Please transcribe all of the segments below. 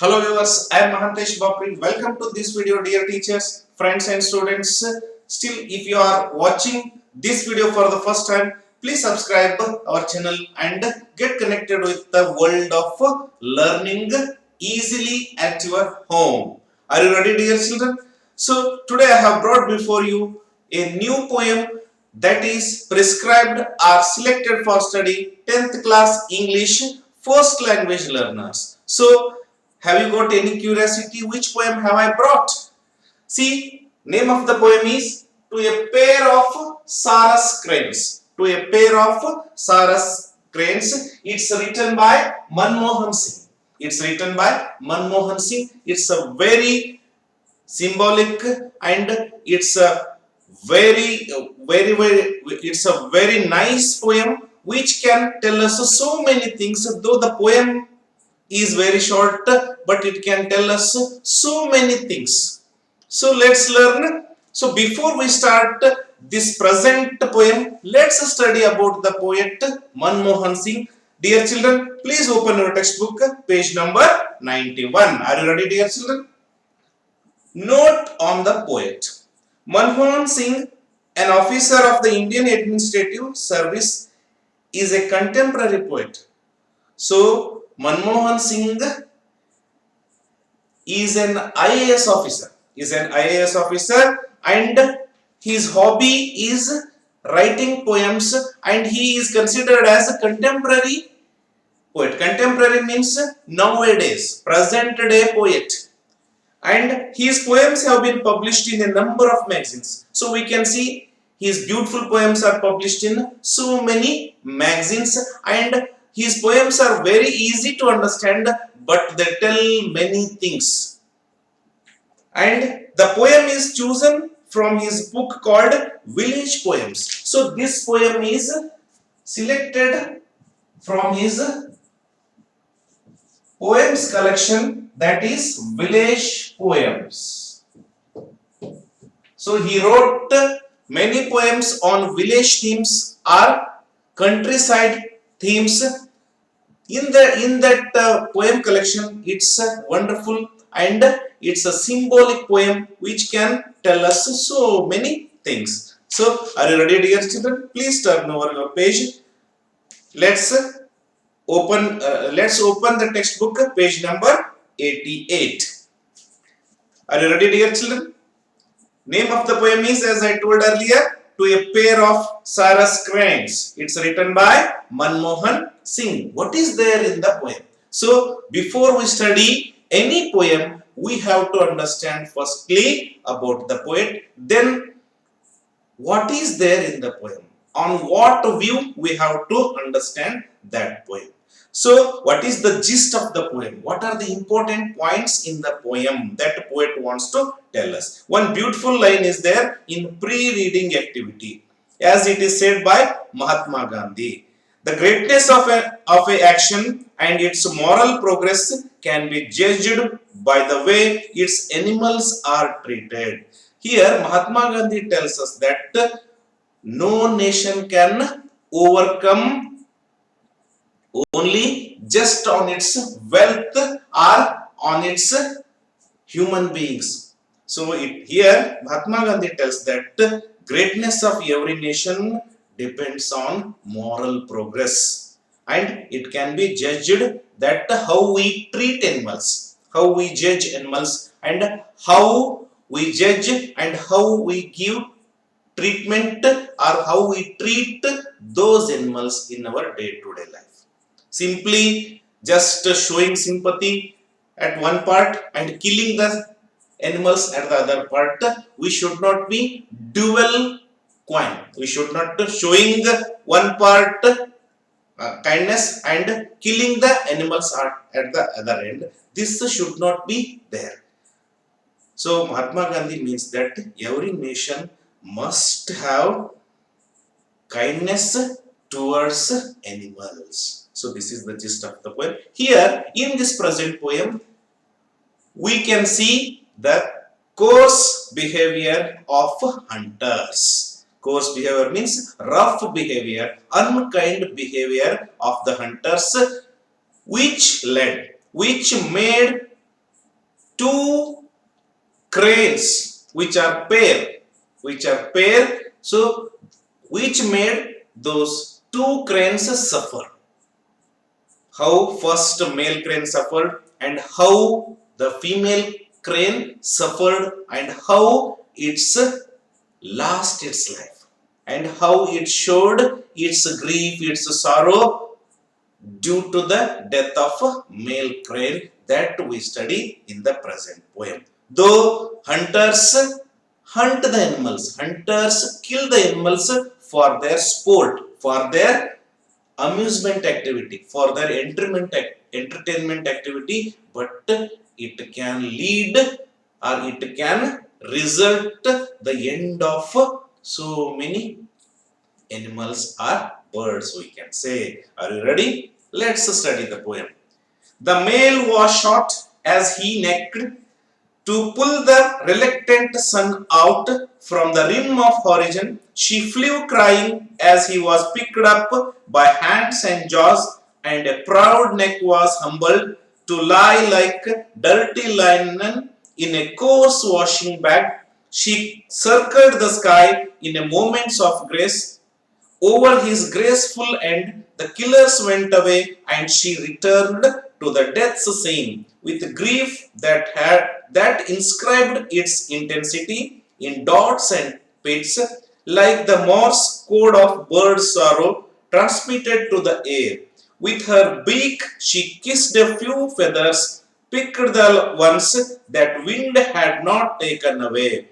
Hello viewers, I am Mahantesh Bhapri. Welcome to this video, dear teachers, friends and students. Still, if you are watching this video for the first time, please subscribe our channel and get connected with the world of learning easily at your home. Are you ready, dear children? So today I have brought before you a new poem that is prescribed or selected for study 10th class English first language learners. So have you got any curiosity which poem have I brought? See, name of the poem is To a Pair of Sarus Cranes. To a Pair of Sarus Cranes. It's written by Manmohan Singh. It's written by Manmohan Singh. It's a very symbolic and it's a it's a very nice poem which can tell us so many things, though the poem is very short, but it can tell us so many things. So let's learn. So before we start this present poem, let's study about the poet Manmohan Singh. Dear children, please open your textbook, page number 91. Are you ready, dear children? Note on the poet. Manmohan Singh, an officer of the Indian Administrative Service, is a contemporary poet. So Manmohan Singh is an IAS officer. And his hobby is writing poems, and he is considered as a contemporary poet. Contemporary means nowadays, present day poet. And his poems have been published in a number of magazines. So we can see his beautiful poems are published in so many magazines, and his poems are very easy to understand, but they tell many things. And the poem is chosen from his book called Village Poems. So this poem is selected from his poems collection, that is Village Poems. So he wrote many poems on village themes or countryside themes. In that poem collection, it's wonderful and it's a symbolic poem which can tell us so many things. So are you ready, dear children? Please turn over your page. Let's open the textbook, page number 88. Are you ready, dear children? Name of the poem is, as I told earlier, To a Pair of Sarus Cranes. It's written by Manmohan Singh. What is there in the poem? So before we study any poem, we have to understand firstly about the poet, then what is there in the poem. On what view we have to understand that poem. So what is the gist of the poem? What are the important points in the poem that poet wants to tell us? One beautiful line is there in pre-reading activity, as it is said by Mahatma Gandhi. The greatness of a action and its moral progress can be judged by the way its animals are treated. Here Mahatma Gandhi tells us that no nation can overcome only just on its wealth or on its human beings. So here Mahatma Gandhi tells that greatness of every nation depends on moral progress, and it can be judged that how we treat animals, how we judge animals, and how we judge and how we give treatment or how we treat those animals in our day-to-day life. Simply just showing sympathy at one part and killing the animals at the other part, we should not be dual coin. We should not showing one part kindness and killing the animals at the other end. This should not be there. So Mahatma Gandhi means that every nation must have kindness towards animals. So this is the gist of the poem. Here in this present poem, we can see the coarse behavior of hunters. Coarse behavior means rough behavior, unkind behavior of the hunters, which made two cranes which are pair, so which made those two cranes suffer. How first male crane suffered and how the female crane suffered and how it's lost its life and how it showed its grief, its sorrow due to the death of male crane that we study in the present poem. Though hunters hunt the animals, hunters kill the animals for their sport, for their amusement activity, for their entertainment activity, but it can lead or it can result the end of so many animals or birds, we can say. Are you ready? Let's study the poem. The male was shot as he necked to pull the reluctant sun out from the rim of horizon. She flew crying as he was picked up by hands and jaws, and a proud neck was humbled to lie like dirty linen in a coarse washing bag. She circled the sky in a moment of grace. Over his graceful end, the killers went away, and she returned to the death's scene with grief that inscribed its intensity in dots and pits, like the Morse code of bird sorrow transmitted to the air. With her beak, she kissed a few feathers, picked the ones that wind had not taken away,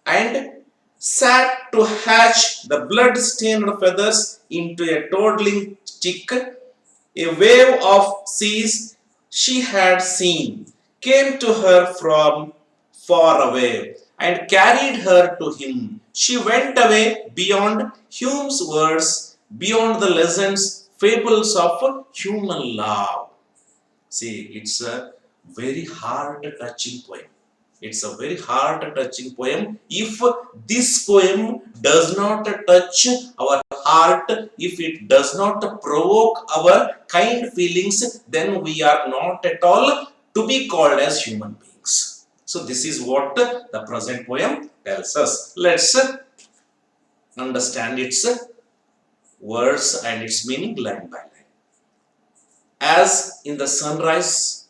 and sat to hatch the blood-stained feathers into a toddling chick. A wave of seas she had seen came to her from far away and carried her to him. She went away beyond Hume's words, beyond the legends, fables of human love. See, it's a very heart-touching poem. It's a very heart-touching poem. If this poem does not touch our heart, if it does not provoke our kind feelings, then we are not at all to be called as human beings. So this is what the present poem tells us. Let's understand its words and its meaning line by line. As in the sunrise,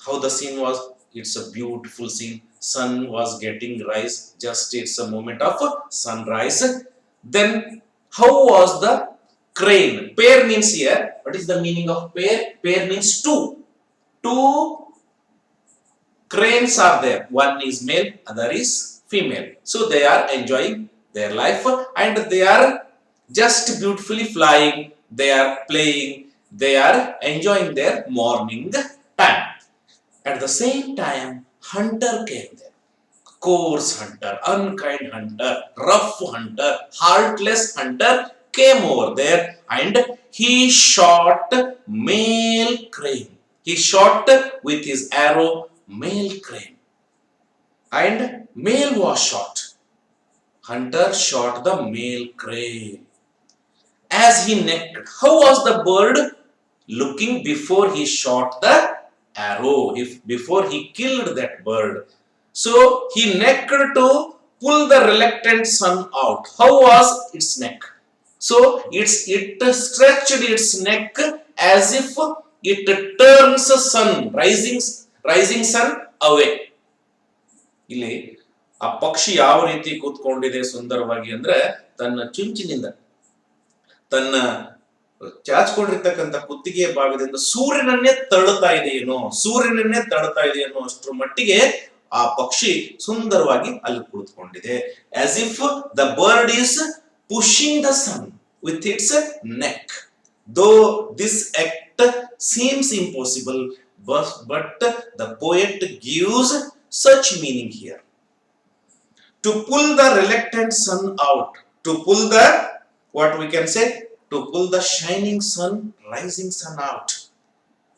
how the scene was, it's a beautiful scene. Sun was getting rise, just it's a moment of sunrise. Then how was the crane? Pair means here, what is the meaning of pair? Pair means two. Two cranes are there. One is male, other is female. So they are enjoying their life and they are just beautifully flying. They are playing. They are enjoying their morning time. At the same time, hunter came there. Coarse hunter, unkind hunter, rough hunter, heartless hunter came over there and he shot male crane. He shot with his arrow male crane. And male was shot. Hunter shot the male crane. As he necked, how was the bird looking before he shot the arrow, before he killed that bird? So he necked to pull the reluctant sun out. How was its neck? So it stretched its neck as if it turns the sun, rising sun away. ಇಲ್ಲಿ ಆ ಪಕ್ಷಿ ಯಾವ ರೀತಿ ಕೂತ್ಕೊಂಡಿದೆ ಸುಂದರವಾಗಿ ಅಂದ್ರೆ ತನ್ನ ಚುಂಚಿನಿಂದ ತನ್ನ ಚಾಚ್ಕೊಂಡಿರ್ತಕ್ಕಂಥ ಕುತ್ತಿಗೆಯ ಭಾಗದಿಂದ ಸೂರ್ಯನನ್ನೇ ತಳ್ಳುತ್ತಾ ಇದೆಯೇನೋ ಅಷ್ಟರ ಮಟ್ಟಿಗೆ ಆ ಪಕ್ಷಿ ಸುಂದರವಾಗಿ ಅಲ್ಲಿ ಕುಳಿತುಕೊಂಡಿದೆ. as if the bird is pushing the sun with its neck. Though this act seems impossible, but the poet gives such meaning here. To pull the reluctant sun out, to pull the, what we can say, to pull the shining sun, rising sun out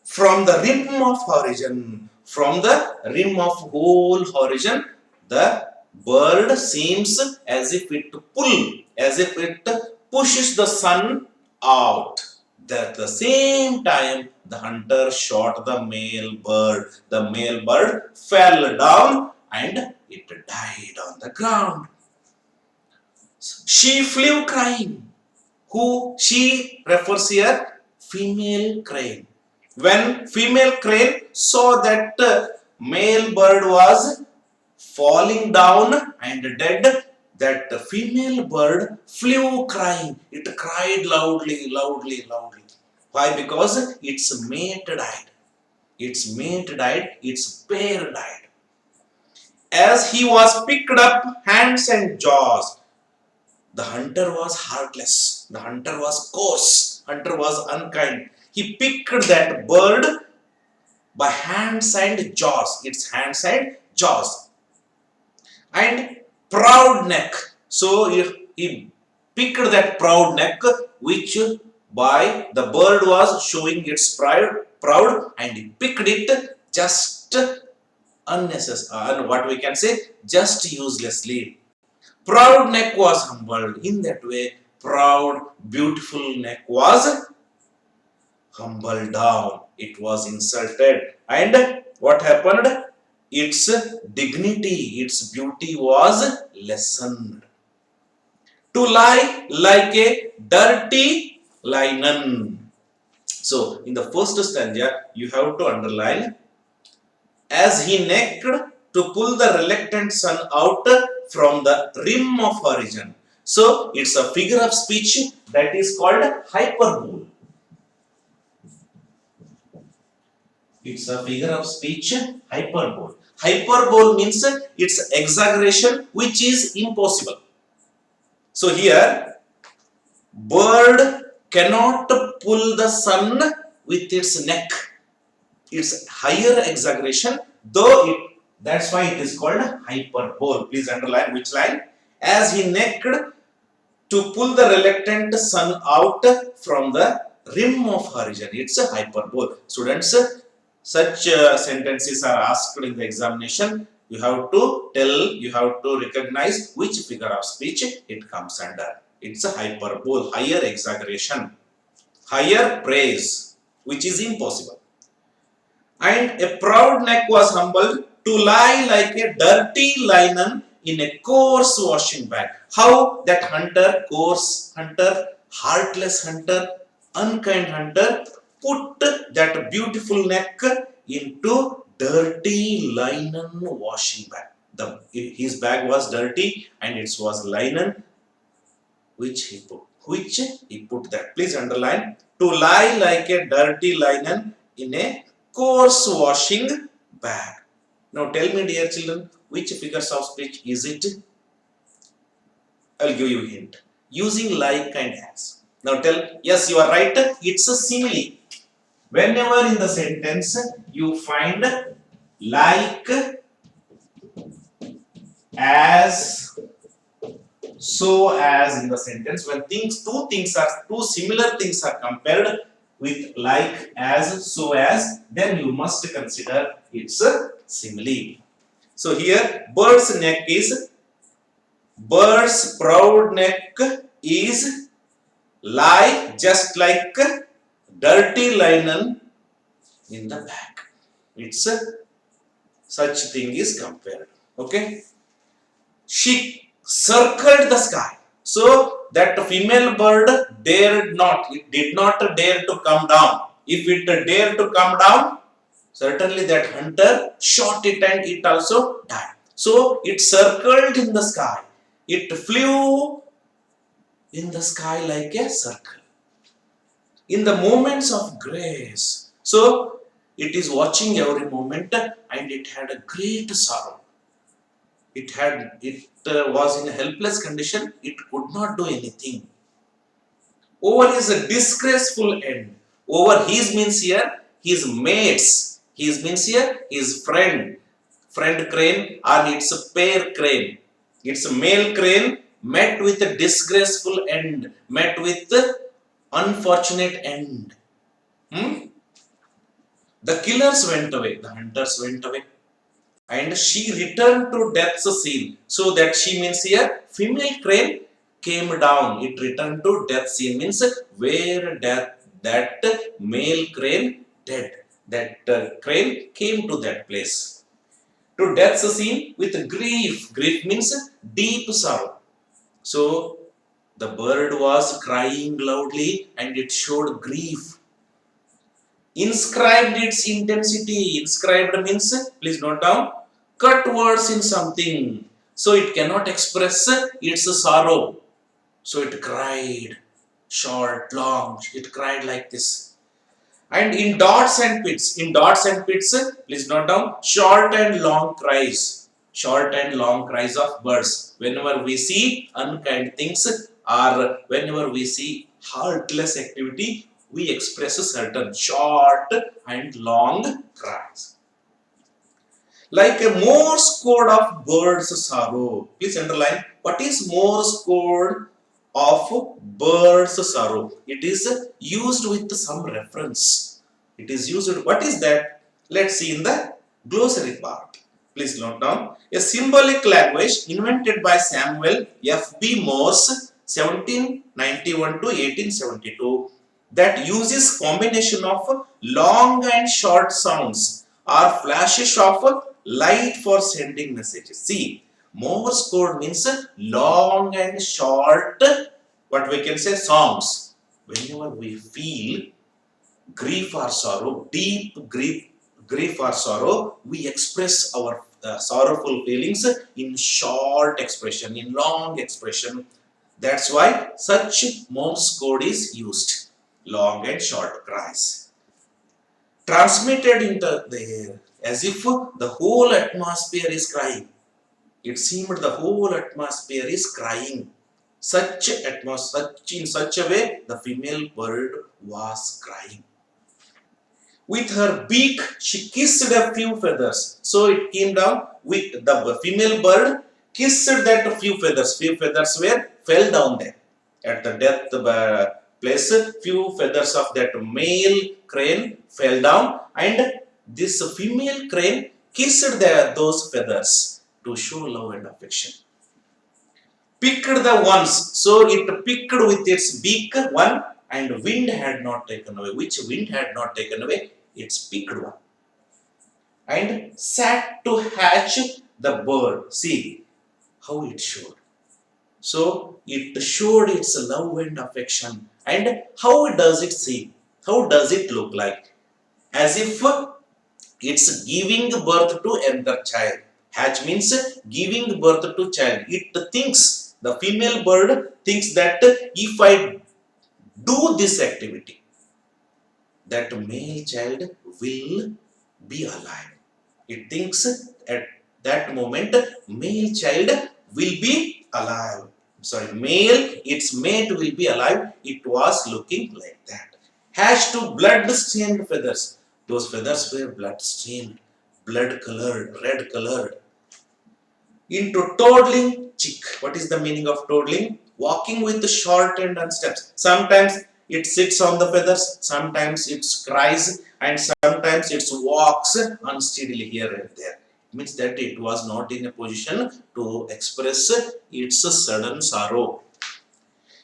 from the rim of horizon, from the rim of whole horizon, the bird seems as if it pushes the sun out. At the same time, the hunter shot the male bird. The male bird fell down and it died on the ground. She flew crying. Who she refers here? Female crane. When female crane saw that male bird was falling down and dead, that female bird flew crying. It cried loudly, loudly, loudly. Why? Because its mate died. Its mate died, its pair died. As he was picked up hands and jaws, the hunter was heartless. The hunter was coarse. Hunter was unkind. He picked that bird by hands and jaws. Its hands and jaws. And proud neck. So he picked that proud neck, which by the bird was showing its proud, and he picked it just unnecessary, what we can say, just uselessly. Proud neck was humbled. In that way, proud, beautiful neck was humbled down. It was insulted. And what happened? Its dignity, its beauty was lessened. To lie like a dirty linen. So, in the first stanza, you have to underline, as he necked to pull the reluctant sun out from the rim of horizon. So, it's a figure of speech that is called hyperbole. It's a figure of speech, hyperbole. Hyperbole means it's exaggeration which is impossible. So here, bird cannot pull the sun with its neck. It's higher exaggeration, though that's why it is called hyperbole. Please underline which line. As he necked to pull the reluctant sun out from the rim of horizon. It's a hyperbole. Students, such sentences are asked in the examination. You have to tell, you have to recognize which figure of speech it comes under. It's a hyperbole, higher exaggeration, higher praise, which is impossible. And a proud neck was humbled to lie like a dirty linen in a coarse washing bag. How that hunter, coarse hunter, heartless hunter, unkind hunter, put that beautiful neck into dirty linen washing bag. His bag was dirty and it was linen which he put that. Please underline, to lie like a dirty linen in a coarse washing bag. Now tell me, dear children, which figures of speech is it? I'll give you a hint. Using like and as. Now tell, yes, you are right, it's a simile. Whenever in the sentence you find like, as, so as in the sentence, when two similar things are compared with like, as, so as, then you must consider it's a simile. So here, bird's proud neck is lie just like dirty linen in the back. It's such thing is compared. Okay. She circled the sky. So that female bird did not dare to come down. If it dared to come down, certainly that hunter shot it and it also died. So it circled in the sky. It flew in the sky like a circle. In the moments of grace. So it is watching every moment and it had a great sorrow. It was in a helpless condition. It could not do anything. Over his disgraceful end. Over his means here his mates. His means here his friend crane, or it's a pair crane. It's a male crane met with a disgraceful end, met with unfortunate end. The killers went away, the hunters went away, and she returned to death's scene. So that she means here female crane came down. It returned to death scene means where death that male crane dead. That crane came to that place. To death scene with grief. Grief means deep sorrow. So the bird was crying loudly and it showed grief. Inscribed its intensity. Inscribed means, please note down, cut words in something. So it cannot express its sorrow. So it cried, short, long, it cried like this. And in dots and pits, please note down, short and long cries. Short and long cries of birds. Whenever we see unkind things or whenever we see heartless activity, we express a certain short and long cries. Like a Morse code of birds' sorrow. Please underline, what is Morse code of birds' sorrow? It is used with some reference. It is used, what is that? Let's see in the glossary part. Please note down. A symbolic language invented by Samuel F.B. Morse 1791 to 1872 that uses combination of long and short sounds or flashes of light for sending messages. See, Morse code means long and short, what we can say, songs. Whenever we feel grief or sorrow, deep grief or sorrow, we express our sorrowful feelings in short expression, in long expression. That's why such Morse code is used. Long and short cries. Transmitted into the air as if the whole atmosphere is crying. It seemed the whole atmosphere is crying. In such a way, the female bird was crying. With her beak, she kissed a few feathers. So it came down with the female bird kissed that few feathers. Few feathers fell down there. At the death place, few feathers of that male crane fell down, and this female crane kissed those feathers to show love and affection. Picked the ones, so it picked with its beak one, and wind had not taken away. Which wind had not taken away? Its picked one. And sat to hatch the bird. See how it showed. So it showed its love and affection. And how does it see? How does it look like? As if it's giving birth to another child. Hatch means giving birth to child. It thinks, the female bird thinks that if I do this activity, that male child will be alive. It thinks at that moment male child will be alive. Its mate will be alive. It was looking like that. Hatched to blood-stained feathers. Those feathers were blood-stained, blood-colored, red-colored. Into toddling chick. What is the meaning of toddling? Walking with the short and steps. Sometimes it sits on the feathers, sometimes it cries, and sometimes it walks unsteadily here and there. It means that it was not in a position to express its sudden sorrow.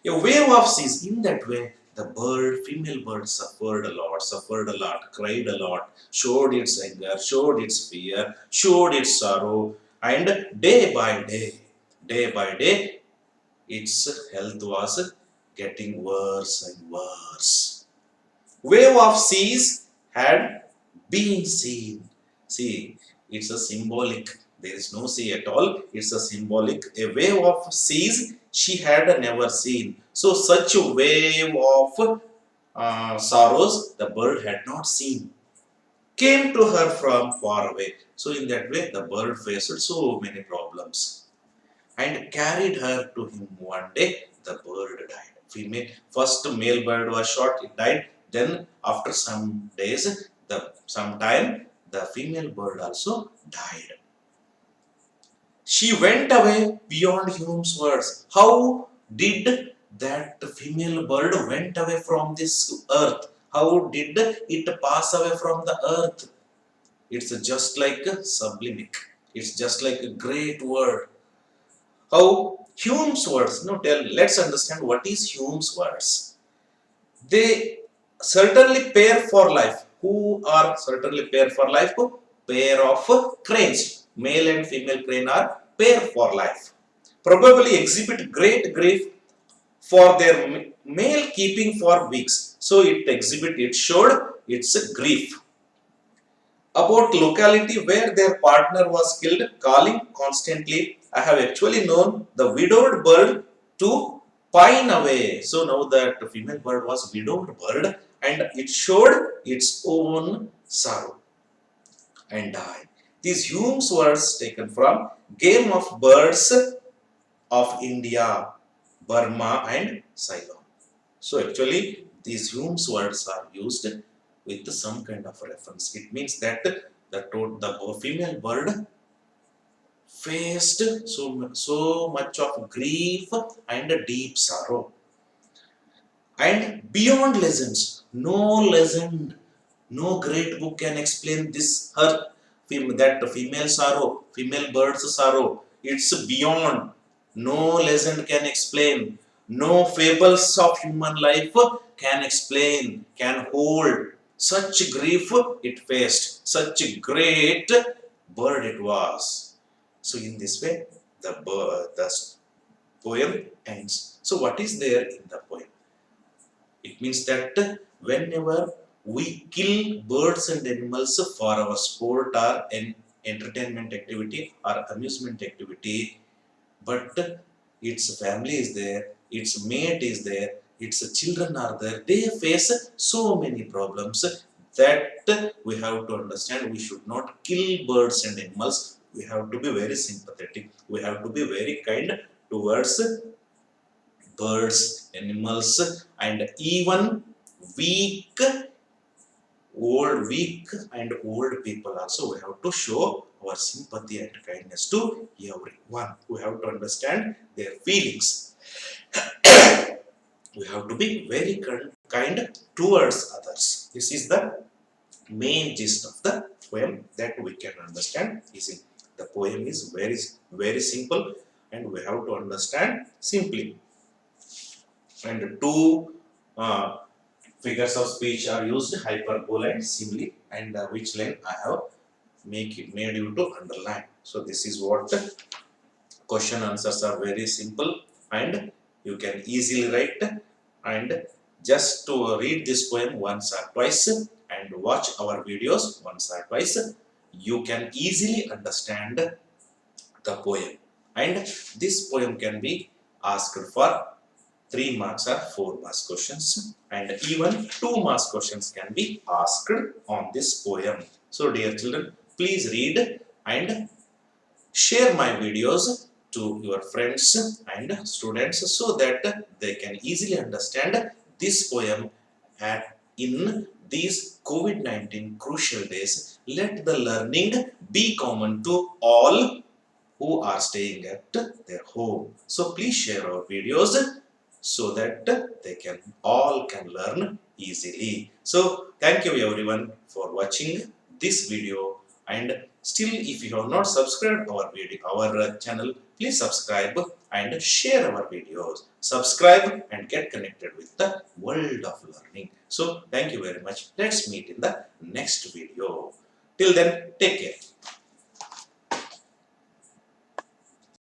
A wave of seas. In that way, the female bird suffered a lot, cried a lot, showed its anger, showed its fear, showed its sorrow, and day by day, its health was getting worse and worse. Wave of seas had been seen. See, it's a symbolic. There is no sea at all. It's a symbolic. A wave of seas she had never seen. So such a wave of sorrows the bird had not seen. Came to her from far away. So in that way the bird faced so many problems. And carried her to him one day. The bird died. First male bird was shot, it died. Then after some days, some time, the female bird also died. She went away beyond human's words. How did that female bird went away from this earth? How did it pass away from the earth? It's just like a sublimic. It's just like a great word. How Hume's words, let's understand what is Hume's words. They certainly pair for life. Who are certainly pair for life? Pair of cranes. Male and female crane are pair for life. Probably exhibit great grief for their male keeping for weeks. So it showed its grief. About locality where their partner was killed, calling constantly. I have actually known the widowed bird to pine away. So now that the female bird was widowed bird and it showed its own sorrow and died. These Hume's words taken from Game of Birds of India, Burma and Ceylon. So actually these Hume's words are used with some kind of reference. It means that the female bird faced so much of grief and deep sorrow. And beyond legends, no legend, no great book can explain this that female sorrow, female bird's sorrow. It's beyond. No legend can explain. No fables of human life can explain, can hold such grief it faced. Such a great bird it was. So in this way, the poem ends. So what is there in the poem? It means that whenever we kill birds and animals for our sport or an entertainment activity or amusement activity, but its family is there, its mate is there, its children are there, they face so many problems that we have to understand. We should not kill birds and animals. We have to be very sympathetic. We have to be very kind towards birds, animals, and even weak, weak and old people also. We have to show our sympathy and kindness to everyone. We have to understand their feelings. We have to be very kind towards others. This is the main gist of the poem that we can understand easily. The poem is very simple and we have to understand simply. And two figures of speech are used, hyperbole and simile, and which line I have made you to underline. So this is what question answers are very simple and you can easily write. And just to read this poem once or twice and watch our videos once or twice, you can easily understand the poem. And this poem can be asked for 3 marks or 4 marks questions, and even 2 marks questions can be asked on this poem. So dear children, please read and share my videos to your friends and students so that they can easily understand this poem in these COVID-19 crucial days. Let the learning be common to all who are staying at their home. So please share our videos so that they can all can learn easily. So thank you everyone for watching this video, and still if you have not subscribed our channel, please subscribe and share our videos. Subscribe and get connected with the world of learning. So thank you very much. Let's meet in the next video. Till then, take care.